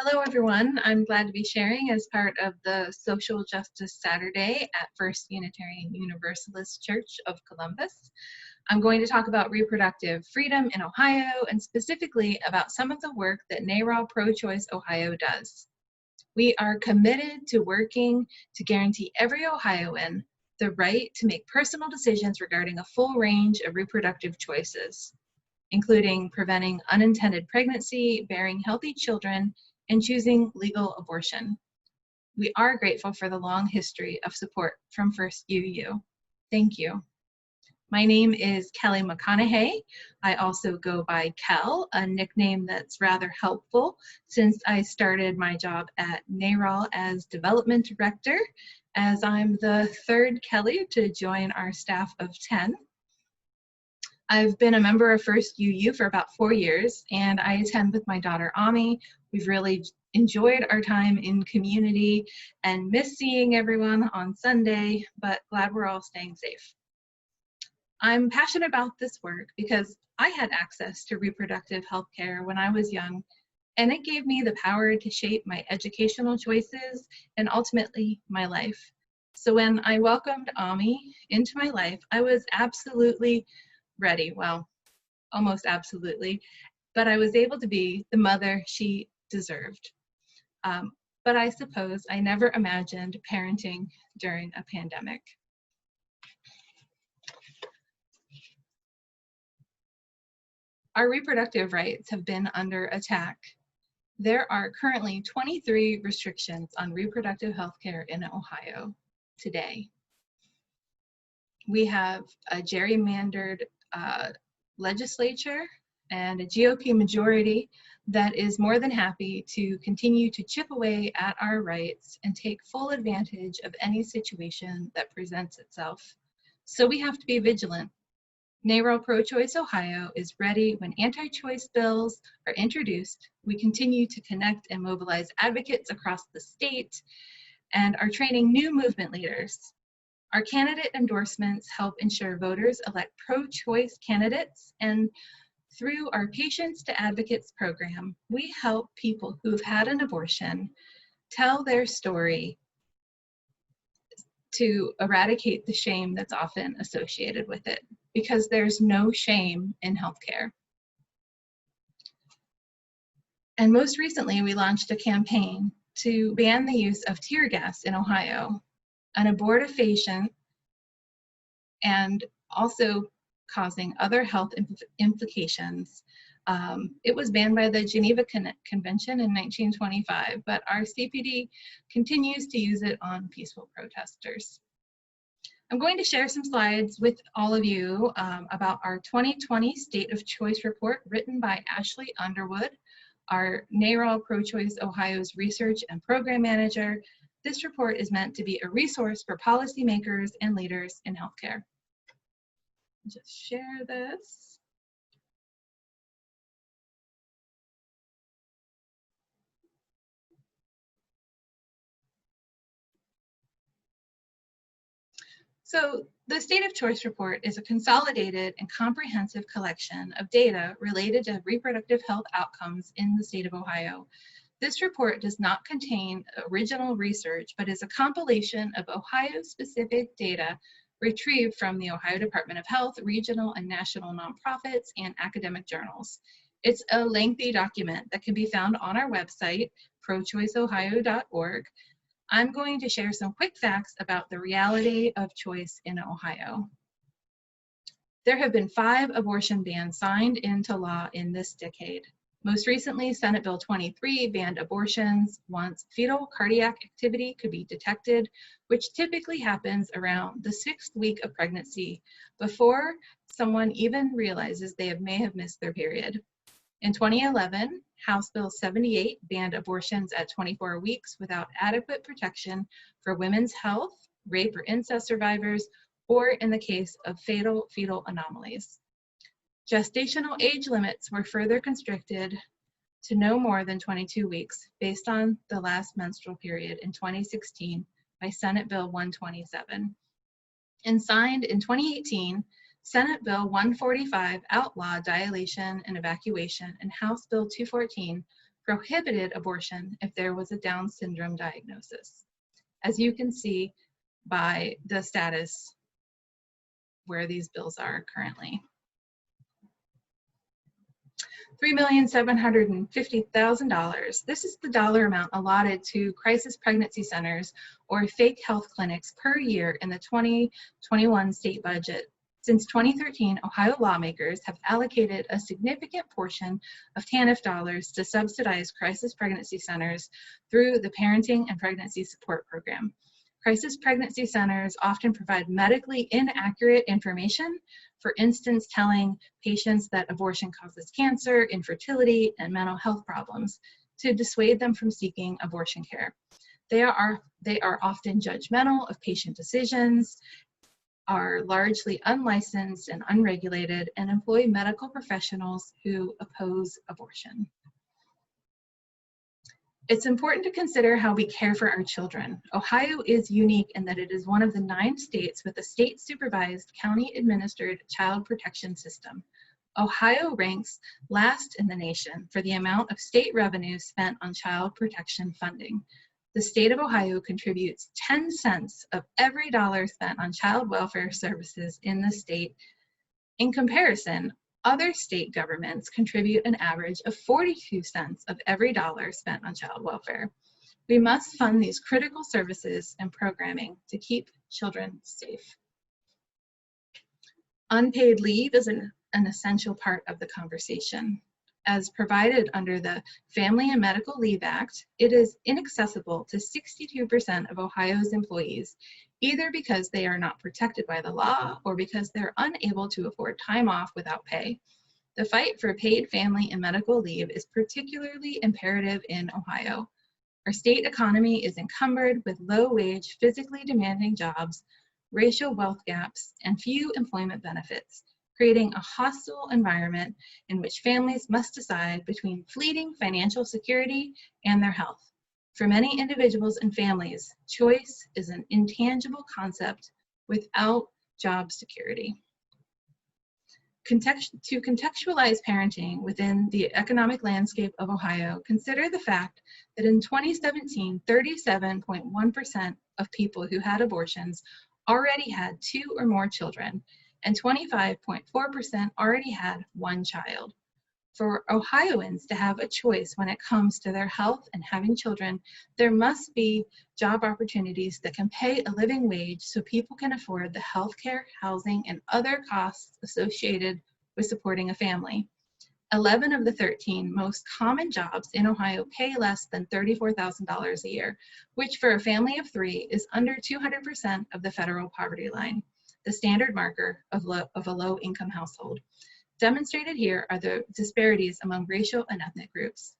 Hello everyone, I'm glad to be sharing as part of the Social Justice Saturday at First Unitarian Universalist Church of Columbus. I'm going to talk about reproductive freedom in Ohio and specifically about some of the work that NARAL Pro-Choice Ohio does. We are committed to working to guarantee every Ohioan the right to make personal decisions regarding a full range of reproductive choices, including preventing unintended pregnancy, bearing healthy children, and choosing legal abortion. We are grateful for the long history of support from First UU. Thank you. My name is Kel McConaughey. I also go by Kel, a nickname that's rather helpful since I started my job at NARAL as Development Director, as I'm the third Kelly to join our staff of 10. I've been a member of First UU for about 4 years, and I attend with my daughter Ami. We've really enjoyed our time in community and miss seeing everyone on Sunday, but glad we're all staying safe. I'm passionate about this work because I had access to reproductive health care when I was young, and it gave me the power to shape my educational choices and ultimately my life. So when I welcomed Ami into my life, I was absolutely ready, well, almost absolutely, but I was able to be the mother she deserved. But I suppose I never imagined parenting during a pandemic. Our reproductive rights have been under attack. There are currently 23 restrictions on reproductive health care in Ohio today. We have a gerrymandered legislature and a GOP majority that is more than happy to continue to chip away at our rights and take full advantage of any situation that presents itself. So we have to be vigilant. NARAL Pro-Choice Ohio is ready when anti-choice bills are introduced. We continue to connect and mobilize advocates across the state and are training new movement leaders. Our candidate endorsements help ensure voters elect pro-choice candidates, and through our Patients to Advocates program, we help people who've had an abortion tell their story to eradicate the shame that's often associated with it, because there's no shame in healthcare. And most recently, we launched a campaign to ban the use of tear gas in Ohio, an abortifacient and also causing other health implications. It was banned by the Geneva Convention in 1925, but our CPD continues to use it on peaceful protesters. I'm going to share some slides with all of you about our 2020 State of Choice report written by Ashley Underwood, our NARAL Pro-Choice Ohio's Research and Program Manager. This report is meant to be a resource for policymakers and leaders in healthcare. Just share this. So the State of Choice report is a consolidated and comprehensive collection of data related to reproductive health outcomes in the state of Ohio. This report does not contain original research, but is a compilation of Ohio-specific data retrieved from the Ohio Department of Health, regional and national nonprofits, and academic journals. It's a lengthy document that can be found on our website, prochoiceohio.org. I'm going to share some quick facts about the reality of choice in Ohio. There have been 5 abortion bans signed into law in this decade. Most recently, Senate Bill 23 banned abortions once fetal cardiac activity could be detected, which typically happens around the 6th week of pregnancy, before someone even realizes they may have missed their period. In 2011, House Bill 78 banned abortions at 24 weeks without adequate protection for women's health, rape or incest survivors, or in the case of fatal fetal anomalies. Gestational age limits were further constricted to no more than 22 weeks based on the last menstrual period in 2016 by Senate Bill 127. And signed in 2018, Senate Bill 145 outlawed dilation and evacuation, and House Bill 214 prohibited abortion if there was a Down syndrome diagnosis, as you can see by the status where these bills are currently. $3,750,000. This is the dollar amount allotted to crisis pregnancy centers or fake health clinics per year in the 2021 state budget. Since 2013, Ohio lawmakers have allocated a significant portion of TANF dollars to subsidize crisis pregnancy centers through the Parenting and Pregnancy Support Program. Crisis pregnancy centers often provide medically inaccurate information, for instance, telling patients that abortion causes cancer, infertility, and mental health problems to dissuade them from seeking abortion care. They are often judgmental of patient decisions, are largely unlicensed and unregulated, and employ medical professionals who oppose abortion. It's important to consider how we care for our children. Ohio is unique in that it is one of the 9 states with a state-supervised, county-administered child protection system. Ohio ranks last in the nation for the amount of state revenue spent on child protection funding. The state of Ohio contributes 10 cents of every dollar spent on child welfare services in the state. In comparison, other state governments contribute an average of 42 cents of every dollar spent on child welfare. We must fund these critical services and programming to keep children safe. Unpaid leave is an essential part of the conversation. As provided under the Family and Medical Leave Act, it is inaccessible to 62% of Ohio's employees, either because they are not protected by the law or because they're unable to afford time off without pay. The fight for paid family and medical leave is particularly imperative in Ohio. Our state economy is encumbered with low-wage, physically demanding jobs, racial wealth gaps, and few employment benefits, creating a hostile environment in which families must decide between fleeting financial security and their health. For many individuals and families, choice is an intangible concept without job security. To contextualize parenting within the economic landscape of Ohio, consider the fact that in 2017, 37.1% of people who had abortions already had 2 or more children, and 25.4% already had 1 child. For Ohioans to have a choice when it comes to their health and having children, there must be job opportunities that can pay a living wage so people can afford the healthcare, housing, and other costs associated with supporting a family. 11 of the 13 most common jobs in Ohio pay less than $34,000 a year, which for a family of 3 is under 200% of the federal poverty line, the standard marker of a low-income household. Demonstrated here are the disparities among racial and ethnic groups.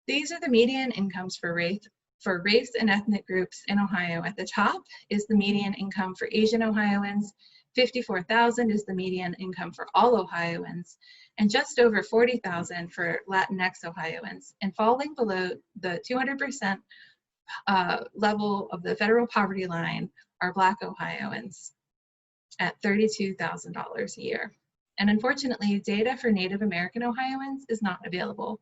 These are the median incomes for race and ethnic groups in Ohio. At the top is the median income for Asian Ohioans, $54,000 is the median income for all Ohioans, and just over $40,000 for Latinx Ohioans. And falling below the 200% level of the federal poverty line are Black Ohioans at $32,000 a year. And unfortunately, data for Native American Ohioans is not available.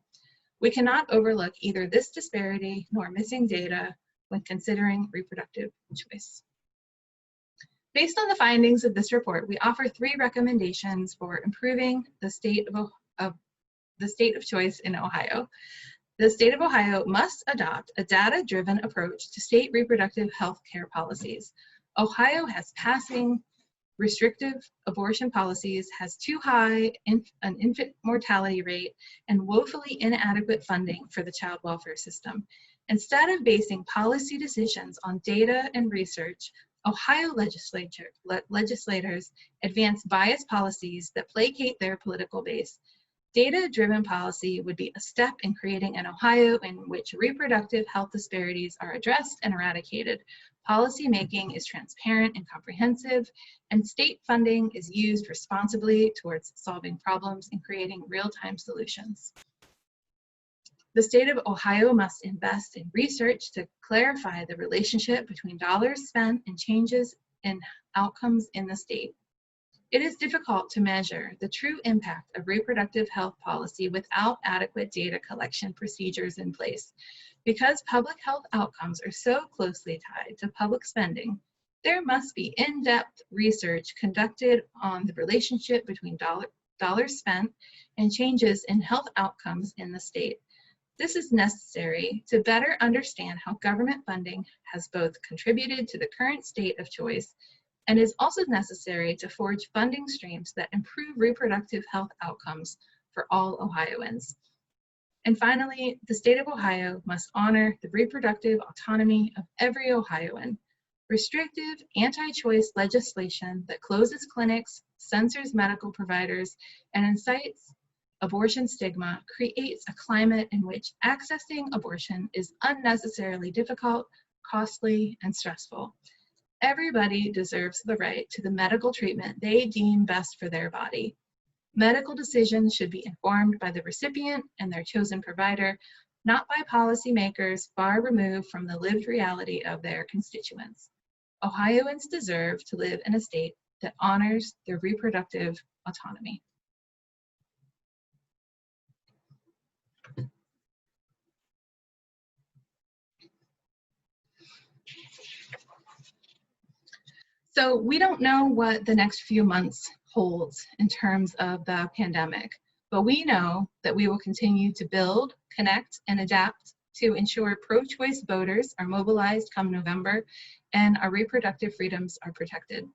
We cannot overlook either this disparity nor missing data when considering reproductive choice. Based on the findings of this report, we offer 3 recommendations for improving the state of choice in Ohio. The state of Ohio must adopt a data-driven approach to state reproductive health care policies. Ohio has passing restrictive abortion policies, has too high an infant mortality rate, and woefully inadequate funding for the child welfare system. Instead of basing policy decisions on data and research, Ohio legislators advance biased policies that placate their political base. Data-driven policy would be a step in creating an Ohio in which reproductive health disparities are addressed and eradicated. Policy making is transparent and comprehensive, and state funding is used responsibly towards solving problems and creating real-time solutions. The state of Ohio must invest in research to clarify the relationship between dollars spent and changes in outcomes in the state. It is difficult to measure the true impact of reproductive health policy without adequate data collection procedures in place. Because public health outcomes are so closely tied to public spending, there must be in-depth research conducted on the relationship between dollars spent and changes in health outcomes in the state. This is necessary to better understand how government funding has both contributed to the current state of choice and is also necessary to forge funding streams that improve reproductive health outcomes for all Ohioans. And finally, the state of Ohio must honor the reproductive autonomy of every Ohioan. Restrictive, anti-choice legislation that closes clinics, censors medical providers, and incites abortion stigma creates a climate in which accessing abortion is unnecessarily difficult, costly, and stressful. Everybody deserves the right to the medical treatment they deem best for their body. Medical decisions should be informed by the recipient and their chosen provider, not by policymakers far removed from the lived reality of their constituents. Ohioans deserve to live in a state that honors their reproductive autonomy. So we don't know what the next few months holds in terms of the pandemic, but we know that we will continue to build, connect, and adapt to ensure pro-choice voters are mobilized come November and our reproductive freedoms are protected.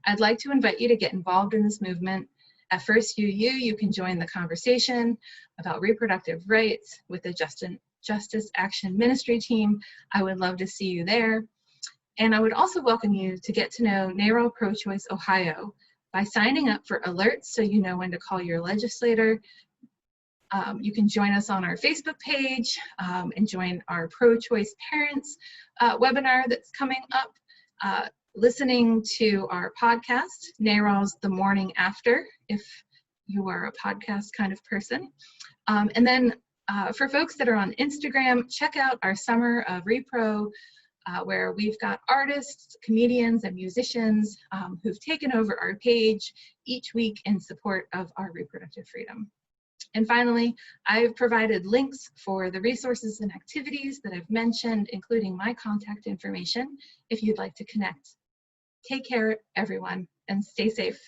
I'd like to invite you to get involved in this movement. At First UU, you can join the conversation about reproductive rights with the Justice Action Ministry team. I would love to see you there. And I would also welcome you to get to know NARAL Pro-Choice Ohio by signing up for alerts so you know when to call your legislator. You can join us on our Facebook page and join our pro-choice parents webinar that's coming up. Listening to our podcast, NARAL's The Morning After, if you are a podcast kind of person. And then for folks that are on Instagram, check out our Summer of Repro, where we've got artists, comedians, and musicians who've taken over our page each week in support of our reproductive freedom. And finally, I've provided links for the resources and activities that I've mentioned, including my contact information, if you'd like to connect. Take care, everyone, and stay safe.